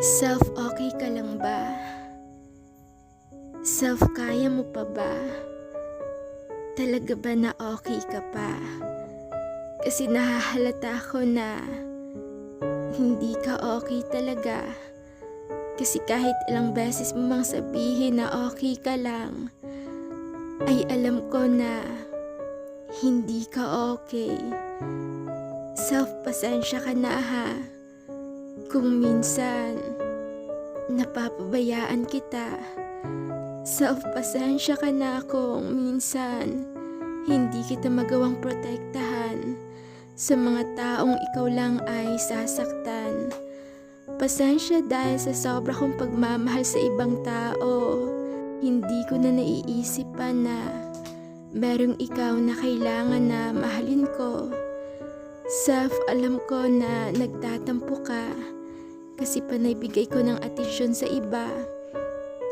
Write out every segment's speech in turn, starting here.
Okay ka lang ba? Kaya mo pa ba? Talaga ba na okay ka pa? Kasi nahahalata ko na hindi ka okay talaga. Kasi kahit ilang beses mo mang sabihin na okay ka lang, ay alam ko na hindi ka okay. Pasensya ka na ha. Kung minsan napapabayaan kita. Pasensya ka na kung minsan hindi kita magawang protektahan sa mga taong ikaw lang ay sasaktan. Pasensya dahil sa sobra kong pagmamahal sa ibang tao. Hindi ko na naiisip pa na merong ikaw na kailangan na mahalin ko. Alam ko na nagtatampo ka kasi panaybigay ko ng atensyon sa iba.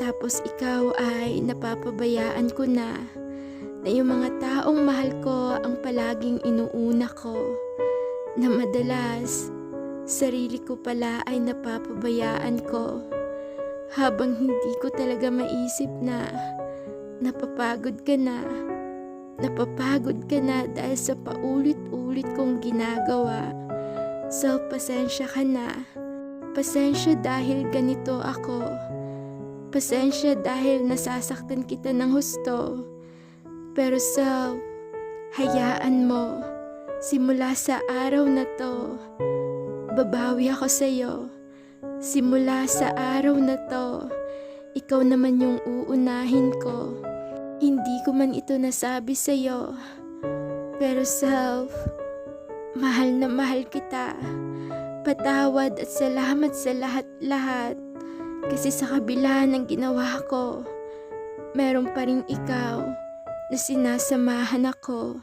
Tapos ikaw ay napapabayaan ko na yung mga taong mahal ko ang palaging inuuna ko. Na madalas, sarili ko pala ay napapabayaan ko. Habang hindi ko talaga maisip na napapagod ka na. Napapagod ka na dahil sa paulit-ulit kong ginagawa. Pasensya ka na. Pasensya dahil ganito ako. Pasensya dahil nasasaktan kita ng husto. Pero hayaan mo. Simula sa araw na to, babawi ako sa'yo. Simula sa araw na to, ikaw naman yung uunahin ko. Hindi ko man ito nasabi sa'yo. Pero mahal na mahal kita. Patawad at salamat sa lahat-lahat. Kasi sa kabila ng ginawa ko, meron pa rin ikaw na sinasamahan ako.